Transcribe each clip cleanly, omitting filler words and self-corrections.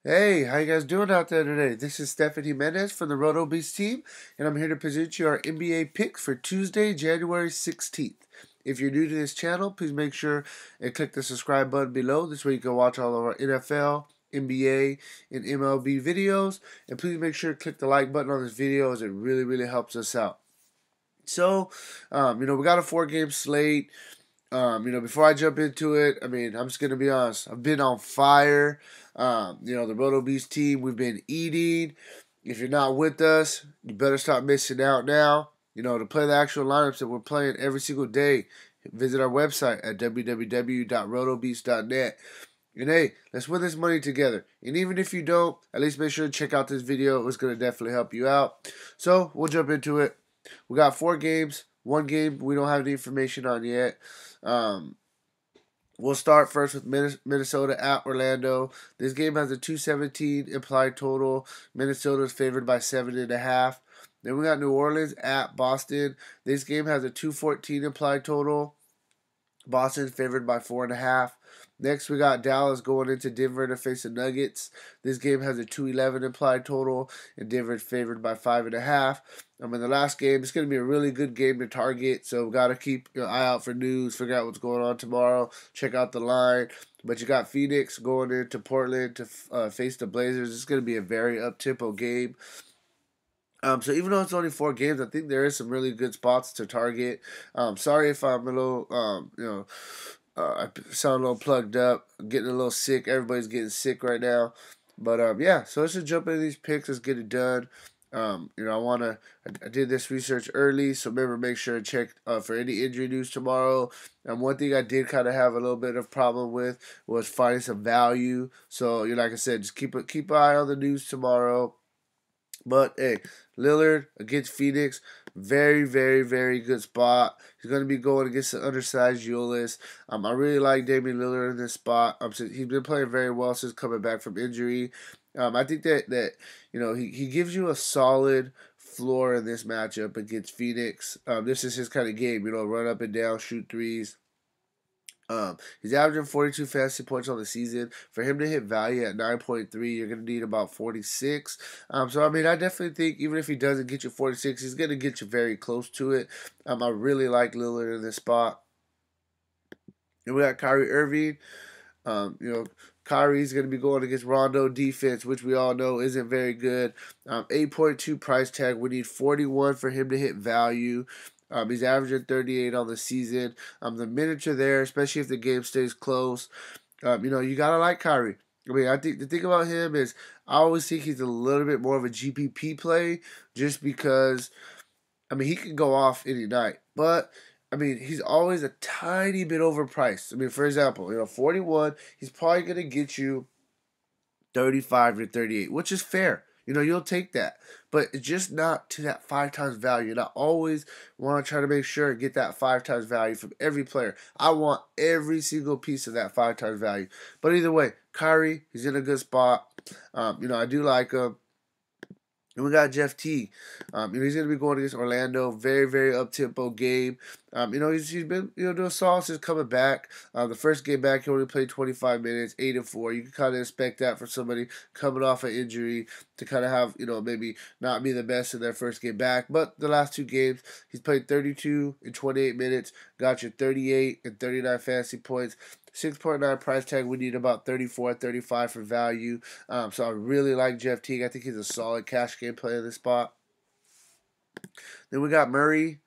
Hey, how you guys doing out there today? This is Stephanie Mendez from the Roto Beast team, and I'm here to present you our NBA picks for Tuesday, January 16th. If you're new to this channel, please make sure and click the subscribe button below. This way you can watch all of our NFL, NBA, and MLB videos. And please make sure to click the like button on this video as it really helps us out. So, we got a 4-game slate. Before I jump into it, I'm just gonna be honest. I've been on fire. The Roto Beast team, we've been eating. If you're not with us, you better stop missing out now. To play the actual lineups that we're playing every single day, visit our website at www.rotobeast.net. And hey, let's win this money together. And even if you don't, at least make sure to check out this video. It's going to definitely help you out. So, we'll jump into it. We got 4 games. 1 game we don't have any information on yet. We'll start first with Minnesota at Orlando. This game has a 217 implied total. Minnesota is favored by 7.5. Then we got New Orleans at Boston. This game has a 214 implied total. Boston favored by 4.5. Next, we got Dallas going into Denver to face the Nuggets. This game has a 211 implied total, and Denver is favored by 5.5. In the last game, it's going to be a really good game to target, so we got to keep your eye out for news, figure out what's going on tomorrow, check out the line. But you got Phoenix going into Portland to face the Blazers. It's going to be a very up-tempo game. So even though it's only 4 games, I think there is some really good spots to target. Sorry if I'm a little, I sound a little plugged up. I'm getting a little sick. Everybody's getting sick right now. But yeah, so let's just jump into these picks. Let's get it done. I did this research early, so remember, make sure to check for any injury news tomorrow. And one thing I did kind of have a little bit of problem with was finding some value. So, like I said, just keep an eye on the news tomorrow. But hey, Lillard against Phoenix, very good spot. He's going to be going against the undersized Ulis. I really like Damian Lillard in this spot. He's been playing very well since coming back from injury. I think that he gives you a solid floor in this matchup against Phoenix. This is his kind of game, run up and down, shoot threes. He's averaging 42 fantasy points on the season. For him to hit value at 9.3, you're going to need about 46. I definitely think even if he doesn't get you 46, he's going to get you very close to it. I really like Lillard in this spot. And we got Kyrie Irving. Kyrie's going to be going against Rondo defense, which we all know isn't very good. 8.2 price tag. We need 41 for him to hit value. He's averaging 38 on the season. The minutes are there, especially if the game stays close. You gotta like Kyrie. I think the thing about him is I always think he's a little bit more of a GPP play, just because he can go off any night, but he's always a tiny bit overpriced. For example, 41, he's probably gonna get you 35 to 38, which is fair. You'll take that. But it's just not to that 5 times value. And I always want to try to make sure and get that 5 times value from every player. I want every single piece of that 5 times value. But either way, Kyrie, he's in a good spot. I do like him. And we got Jeff Teague. He's going to be going against Orlando. Very up-tempo game. He's been doing solid since coming back. The first game back, he only played 25 minutes, 8-4. You can kind of expect that for somebody coming off an injury to kind of have, maybe not be the best in their first game back. But the last 2 games, he's played 32 and 28 minutes, got you 38 and 39 fantasy points. 6.9 price tag. We need about 34, 35 for value. So I really like Jeff Teague. I think he's a solid cash game play in this spot. Then we got Murray.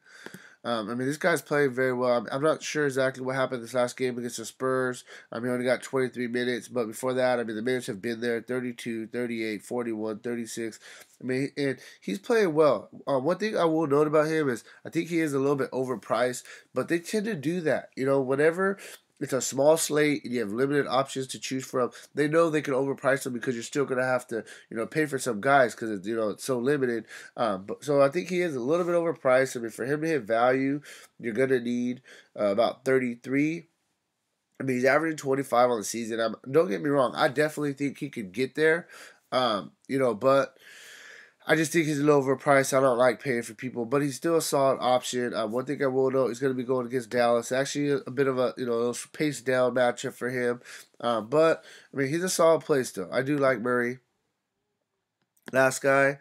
This guy's playing very well. I'm not sure exactly what happened this last game against the Spurs. He only got 23 minutes, but before that, the minutes have been there: 32, 38, 41, 36. And he's playing well. One thing I will note about him is I think he is a little bit overpriced, but they tend to do that. Whenever it's a small slate and you have limited options to choose from, they know they can overprice them because you're still going to have to, pay for some guys because it's so limited. So I think he is a little bit overpriced. For him to hit value, you're going to need about 33. He's averaging 25 on the season. Don't get me wrong, I definitely think he could get there. But I just think he's a little overpriced. I don't like paying for people, but he's still a solid option. One thing I will note, he's going to be going against Dallas. Actually, a bit of a pace down matchup for him. But I mean, he's a solid play still. I do like Murray. Last guy,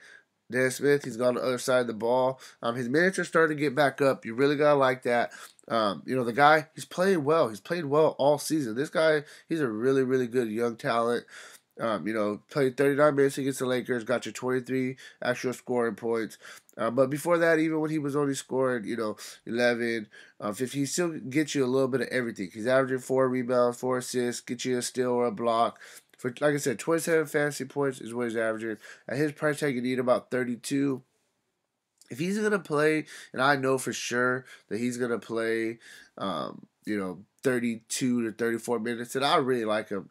Dan Smith. He's gone to the other side of the ball. His minutes are starting to get back up. You really gotta like that. The guy, he's playing well. He's played well all season. This guy, he's a really, really good young talent. Played 39 minutes against the Lakers, got you 23 actual scoring points. But before that, even when he was only scoring, 11, 15, he still gets you a little bit of everything. He's averaging 4 rebounds, 4 assists, get you a steal or a block. For, like I said, 27 fantasy points is what he's averaging. At his price tag, you need about 32. If he's going to play, and I know for sure that he's going to play, 32 to 34 minutes, and I really like him.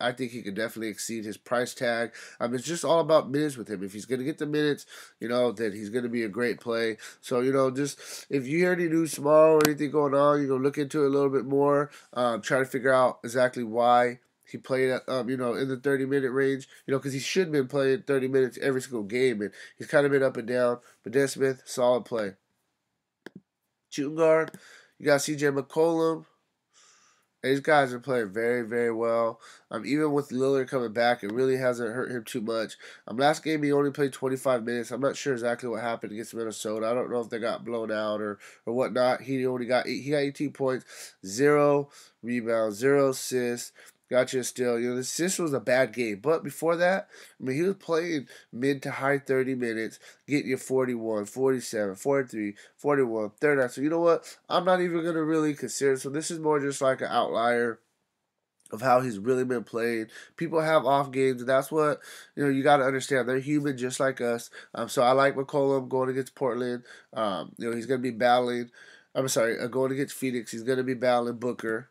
I think he could definitely exceed his price tag. It's just all about minutes with him. If he's going to get the minutes, then he's going to be a great play. So, just if you hear any news tomorrow or anything going on, look into it a little bit more. Try to figure out exactly why he played at, in the 30-minute range, because he should have been playing 30 minutes every single game, and he's kind of been up and down. But Dan Smith, solid play. Shooting guard, you got CJ McCollum. These guys are playing very, very well. Even with Lillard coming back, it really hasn't hurt him too much. Last game, he only played 25 minutes. I'm not sure exactly what happened against Minnesota. I don't know if they got blown out or whatnot. He got 18 points, 0 rebounds, 0 assists. Got you still. This was a bad game. But before that, he was playing mid to high 30 minutes, getting you 41, 47, 43, 41, 39. So you know what? I'm not even going to really consider. So this is more just like an outlier of how he's really been playing. People have off games, and that's what, you got to understand. They're human just like us. So I like McCollum going against Portland. He's going to be battling. Going against Phoenix. He's going to be battling Booker.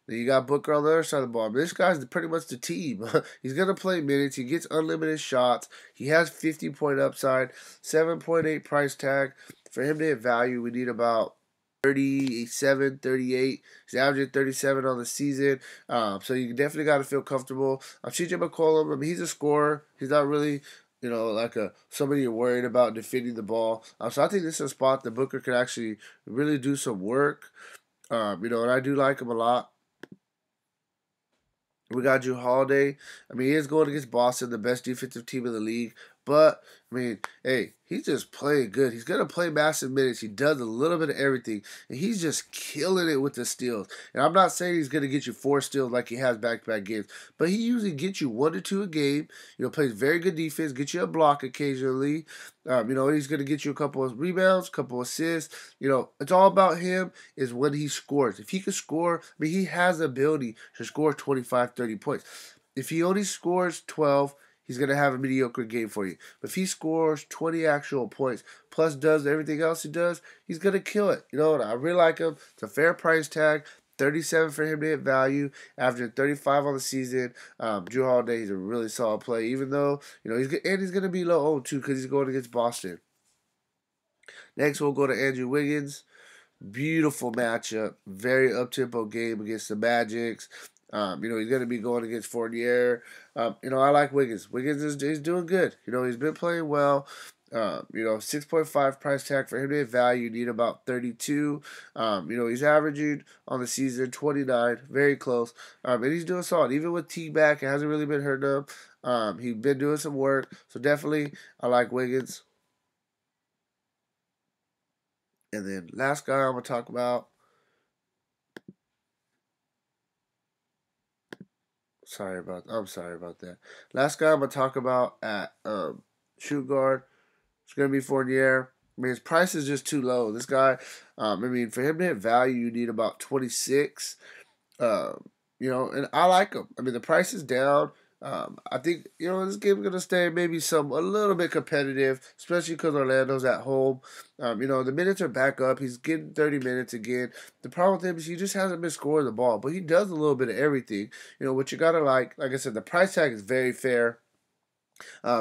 Then you got Booker on the other side of the ball. This guy's pretty much the team. He's going to play minutes. He gets unlimited shots. He has 50-point upside, 7.8 price tag. For him to hit value, we need about 37, 38. He's averaging 37 on the season. So you definitely got to feel comfortable. CJ McCollum, he's a scorer. He's not really, like somebody you're worried about defending the ball. So I think this is a spot that Booker could actually really do some work. And I do like him a lot. We got Jrue Holiday. He is going against Boston, the best defensive team in the league. But, hey, he's just playing good. He's going to play massive minutes. He does a little bit of everything. And he's just killing it with the steals. And I'm not saying he's going to get you 4 steals like he has back-to-back games. But he usually gets you 1 to 2 a game. Plays very good defense. Gets you a block occasionally. He's going to get you a couple of rebounds, a couple of assists. It's all about him is when he scores. If he can score, he has the ability to score 25, 30 points. If he only scores 12, he's going to have a mediocre game for you. But if he scores 20 actual points, plus does everything else he does, he's going to kill it. I really like him. It's a fair price tag. 37 for him to hit value after 35 on the season. Jrue Holiday, he's a really solid play, even though, he's going to be low owned too because he's going against Boston. Next, we'll go to Andrew Wiggins. Beautiful matchup. Very up-tempo game against the Magics. He's going to be going against Fournier. I like Wiggins. Wiggins is doing good. He's been playing well. 6.5 price tag for him to hit value. You need about 32. He's averaging on the season 29, very close. And he's doing solid. Even with Teague back, it hasn't really been hurting him. He's been doing some work. So definitely, I like Wiggins. And then last guy I'm going to talk about. I'm sorry about that. Last guy I'm going to talk about at shoot guard. It's going to be Fournier. His price is just too low. This guy, for him to hit value, you need about 26. And I like him. The price is down. I think, this game's going to stay maybe a little bit competitive, especially because Orlando's at home. The minutes are back up. He's getting 30 minutes again. The problem with him is he just hasn't been scoring the ball, but he does a little bit of everything. What you got to like I said, the price tag is very fair.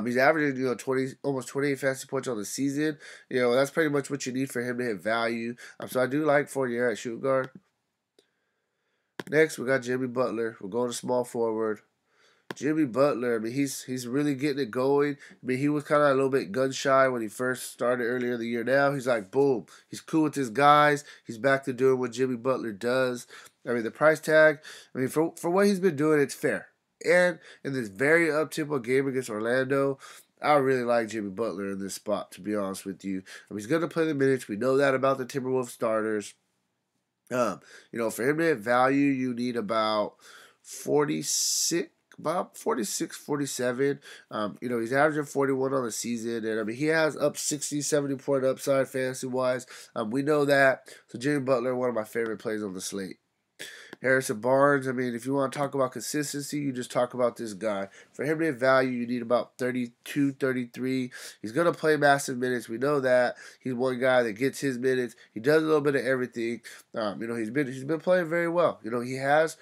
He's averaging, 20, almost 28 fantasy points on the season. That's pretty much what you need for him to hit value. So I do like Fournier at shoot guard. Next, we got Jimmy Butler. We're going to small forward. Jimmy Butler, I mean, he's really getting it going. I mean, he was kind of a little bit gun shy when he first started earlier in the year. Now he's like, boom, he's cool with his guys. He's back to doing what Jimmy Butler does. I mean, the price tag, I mean, for what he's been doing, it's fair. And in this very up-tempo game against Orlando, I really like Jimmy Butler in this spot, to be honest with you. I mean, he's going to play the minutes. We know that about the Timberwolves starters. For him to hit value, you need about 46, about 46, 47. He's averaging 41 on the season, and I mean, he has up 60, 70 point upside fantasy wise. We know that. So Jimmy Butler, one of my favorite plays on the slate. Harrison Barnes, I mean, if you want to talk about consistency, you just talk about this guy. For him to hit value, you need about 32, 33. He's going to play massive minutes. We know that. He's one guy that gets his minutes. He does a little bit of everything. He's been playing very well. He has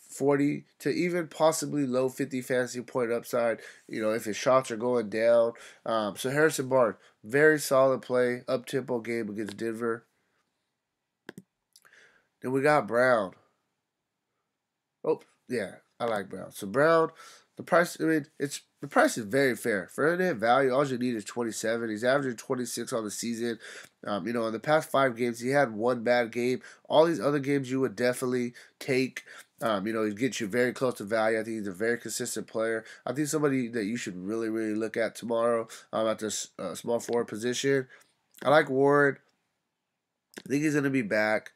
40 to even possibly low 50 fantasy point upside, if his shots are going down. So Harrison Barnes, very solid play, up-tempo game against Denver. Then we got Brown. Oh, yeah, I like Brown. So Brown, the price is very fair. For him to hit value, all you need is 27. He's averaging 26 on the season. In the past 5 games, he had one bad game. All these other games you would definitely take. He gets you very close to value. I think he's a very consistent player. I think somebody that you should really, really look at tomorrow at this small forward position. I like Ward. I think he's going to be back.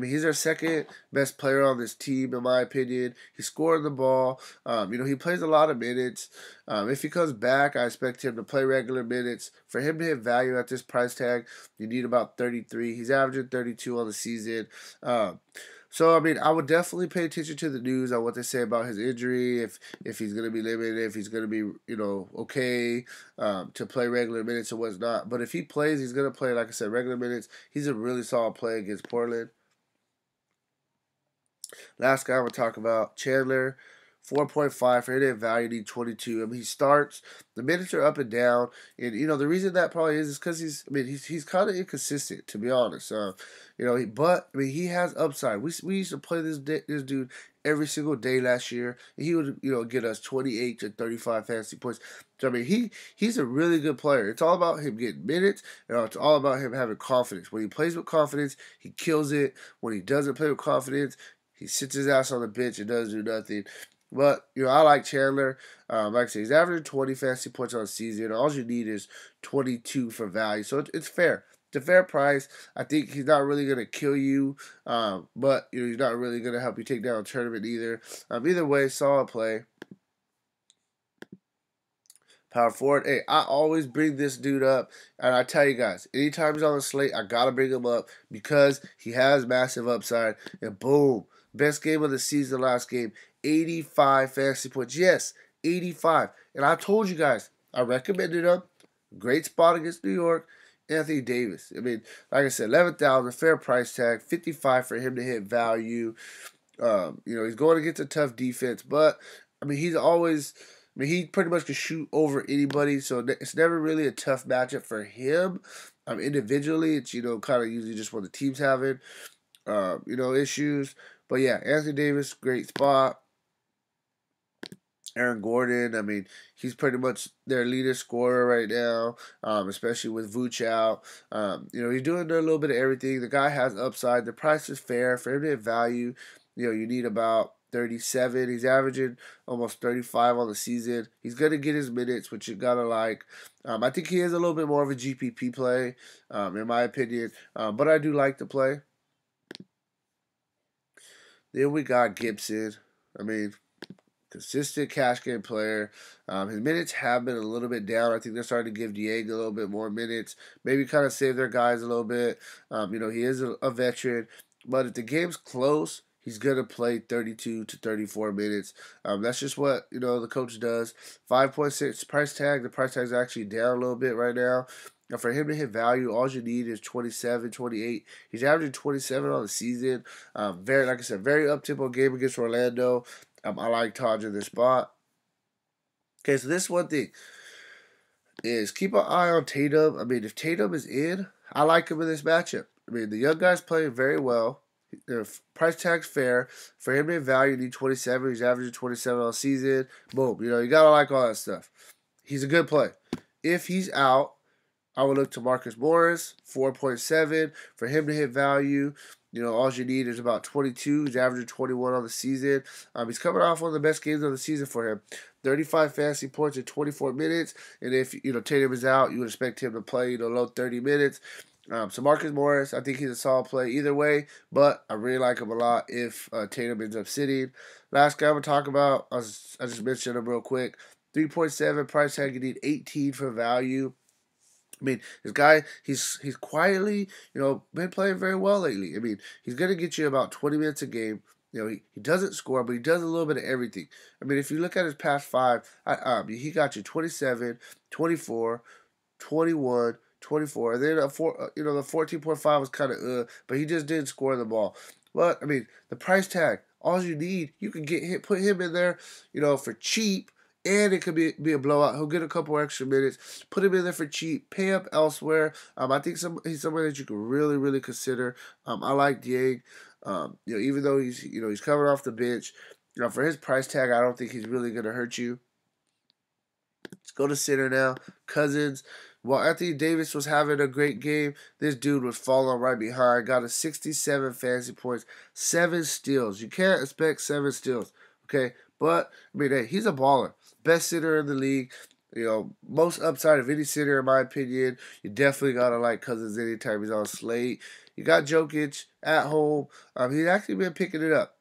He's our second best player on this team, in my opinion. He's scoring the ball. He plays a lot of minutes. If he comes back, I expect him to play regular minutes. For him to hit value at this price tag, you need about 33. He's averaging 32 on the season. I would definitely pay attention to the news on what they say about his injury, if he's going to be limited, if he's going to be, okay to play regular minutes or what's not. But if he plays, he's going to play, like I said, regular minutes. He's a really solid play against Portland. Last guy I'm going to talk about, Chandler. 4.5 for hit value, need 22. He starts. The minutes are up and down, and the reason that probably is because he's kind of inconsistent, to be honest. He has upside. We used to play this dude every single day last year, and he would get us 28 to 35 fantasy points. So he's a really good player. It's all about him getting minutes, and it's all about him having confidence. When he plays with confidence, he kills it. When he doesn't play with confidence, he sits his ass on the bench and doesn't do nothing. But, I like Chandler. Like I said, he's averaging 20 fantasy points on the season. All you need is 22 for value. So it's fair. It's a fair price. I think he's not really going to kill you, but he's not really going to help you take down a tournament either. Either way, solid play. Power forward. Hey, I always bring this dude up, and I tell you guys, anytime he's on the slate, I got to bring him up because he has massive upside. And boom, best game of the season last game. 85 fantasy points. Yes, 85. And I told you guys, I recommended him. Great spot against New York. Anthony Davis. Like I said, 11,000, fair price tag. 55 for him to hit value. He's going against a tough defense, but he's always. He pretty much can shoot over anybody, so it's never really a tough matchup for him. Individually, it's kind of usually just when the team's having issues. But yeah, Anthony Davis, great spot. Aaron Gordon, he's pretty much their leader scorer right now, especially with Vooch out. He's doing a little bit of everything. The guy has upside. The price is fair. For him to have value, you need about 37. He's averaging almost 35 on the season. He's going to get his minutes, which you got to like. I think he is a little bit more of a GPP play, in my opinion, but I do like the play. Then we got Gibson. Consistent cash game player. His minutes have been a little bit down. I think they're starting to give Dieng a little bit more minutes. Maybe kind of save their guys a little bit. He is a veteran. But if the game's close, he's going to play 32 to 34 minutes. That's just what, the coach does. 5.6 price tag. The price tag is actually down a little bit right now. Now, for him to hit value, all you need is 27, 28. He's averaging 27 on the season. Very up-tempo game against Orlando. I like Taj in this spot. Okay, so this one thing is keep an eye on Tatum. If Tatum is in, I like him in this matchup. The young guy's playing very well. Price tag's fair. For him to hit value, you need 27. He's averaging 27 all season. Boom. You got to like all that stuff. He's a good play. If he's out, I would look to Marcus Morris, 4.7. For him to hit value, all you need is about 22. He's averaging 21 on the season. He's coming off one of the best games of the season for him. 35 fantasy points in 24 minutes. And if, Tatum is out, you would expect him to play, low 30 minutes. So Marcus Morris, I think he's a solid play either way, but I really like him a lot if Tatum ends up sitting. Last guy I'm going to talk about, I just mentioned him real quick. 3.7 price tag, you need 18 for value. I mean, this guy, he's quietly, been playing very well lately. I mean, he's going to get you about 20 minutes a game. He doesn't score, but he does a little bit of everything. I mean, if you look at his past 5, he got you 27, 24, 21, 24. And then the 14.5 was kind of but he just didn't score the ball. But I mean, the price tag, all you need, you can put him in there, for cheap, and it could be a blowout. He'll get a couple extra minutes. Put him in there for cheap. Pay up elsewhere. I think he's somebody that you can really, really consider. I like Dieng. Even though he's coming off the bench, for his price tag, I don't think he's really gonna hurt you. Let's go to center now. Cousins. While Anthony Davis was having a great game, this dude was falling right behind. Got a 67 fantasy points, 7 steals. You can't expect 7 steals, okay? But, I mean, hey, he's a baller. Best center in the league. Most upside of any center, in my opinion. You definitely got to like Cousins anytime he's on slate. You got Jokic at home. He's actually been picking it up.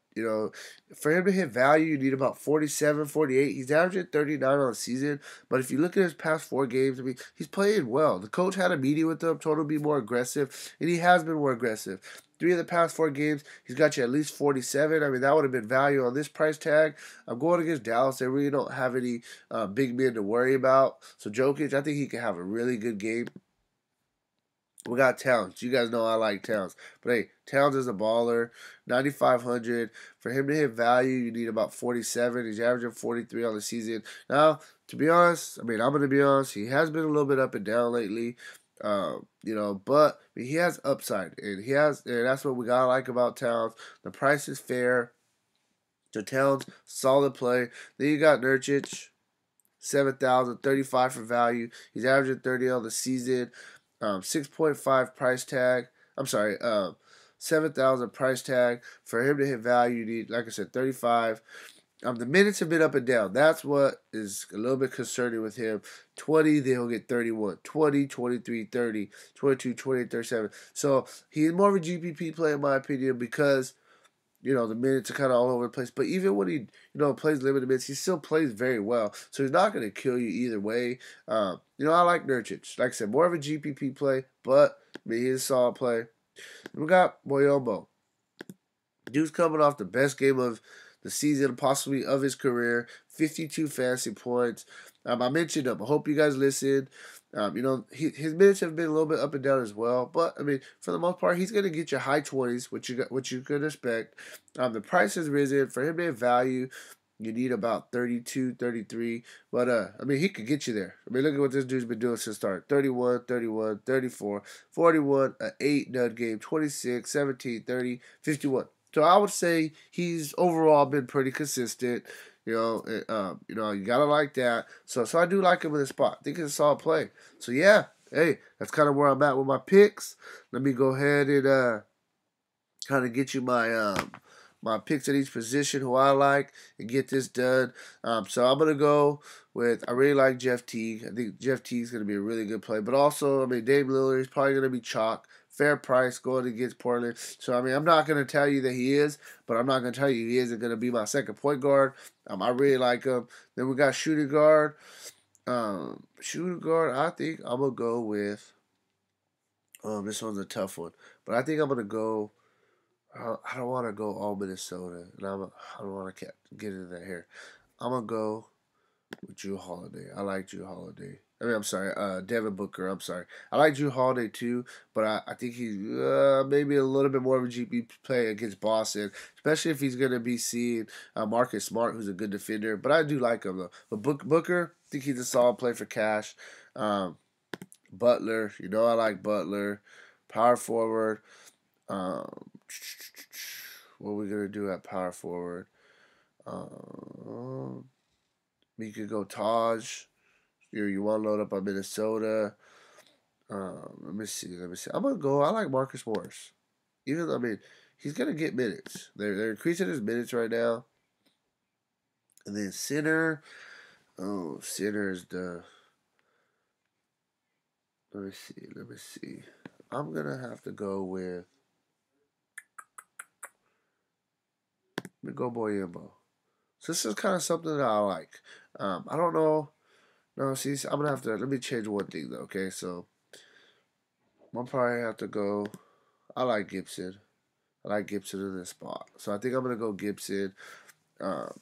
For him to hit value, you need about 47, 48. He's averaging 39 on the season. But if you look at his past 4 games, I mean, he's playing well. The coach had a meeting with him, told him to be more aggressive, and he has been more aggressive. 3 of the past 4 games, he's got you at least 47. I mean, that would have been value on this price tag. I'm going against Dallas. They really don't have any big men to worry about. So Jokic, I think he can have a really good game. We got Towns. You guys know I like Towns. But hey, Towns is a baller. 9,500. For him to hit value, you need about 47. He's averaging 43 on the season. Now, to be honest, I'm going to be honest, he has been a little bit up and down lately. But he has upside. And that's what we got to like about Towns. The price is fair. So Towns, solid play. Then you got Nurkic. 7,000, 35 for value. He's averaging 30 on the season. 6.5 price tag. 7,000 price tag. For him to hit value, you need, like I said, 35. The minutes have been up and down. That's what is a little bit concerning with him. 20, then he'll get 31. 20, 23, 30, 22, 28, 37. So he's more of a GPP play, in my opinion, because the minutes are kind of all over the place. But even when he, plays limited minutes, he still plays very well. So he's not going to kill you either way. I like Nurkic. Like I said, more of a GPP play, but he's a solid play. We got Biyombo. Dude's coming off the best game of the season, possibly of his career. 52 fantasy points. I mentioned him. I hope you guys listened. His minutes have been a little bit up and down as well, but I mean, for the most part, he's going to get you high 20s, which you could expect. The price has risen. For him to have value, you need about 32, 33, but he could get you there. I mean, look at what this dude's been doing since start. 31, 31, 34, 41, an 8 nut game, 26, 17, 30, 51. So I would say he's overall been pretty consistent. You gotta like that. So I do like him in this spot. I think it's a solid play. So yeah, hey, that's kind of where I'm at with my picks. Let me go ahead and kind of get you my picks at each position, who I like, and get this done. So I'm gonna go with, I really like Jeff Teague. I think Jeff Teague's gonna be a really good play. But also, Damian Lillard is probably gonna be chalk. Fair price going against Portland. So, I'm not going to tell you that he is, but I'm not going to tell you he isn't going to be my second point guard. I really like him. Then we got shooting guard. I think I'm going to go with, this one's a tough one, but I think I'm going to go, I don't want to go all Minnesota, and I don't want to get into that here. I'm going to go with Jrue Holiday. I like Jrue Holiday. Devin Booker. I'm sorry. I like Jrue Holiday too, but I think he's maybe a little bit more of a GP play against Boston, especially if he's going to be seeing Marcus Smart, who's a good defender. But I do like him though. But Booker, I think he's a solid play for cash. Butler, I like Butler. Power forward. what we're gonna do at power forward. We could go Taj. You want to load up on Minnesota. Let me see. I'm gonna go. I like Marcus Morris. Even though, I mean, he's gonna get minutes. They're increasing his minutes right now. And then center. Oh, center is the. Let me see. I'm gonna have to go with. Let me go Biyombo. So this is kind of something that I like. I don't know. No, see, I'm gonna have to. Let me change one thing though. Okay, so I'll probably have to go. I like Gibson. I like Gibson in this spot. So I think I'm going to go Gibson.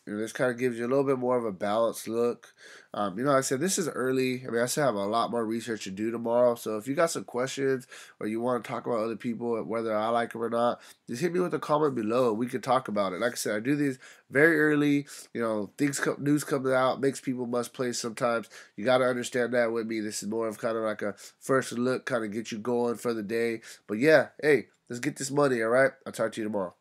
This kind of gives you a little bit more of a balanced look. Like I said, this is early. I mean, I still have a lot more research to do tomorrow. So if you got some questions or you want to talk about other people, whether I like them or not, just hit me with a comment below. We could talk about it. Like I said, I do these very early. News comes out, makes people must play sometimes. You got to understand that with me. This is more of kind of like a first look, kind of get you going for the day. But yeah, hey, let's get this money, all right? I'll talk to you tomorrow.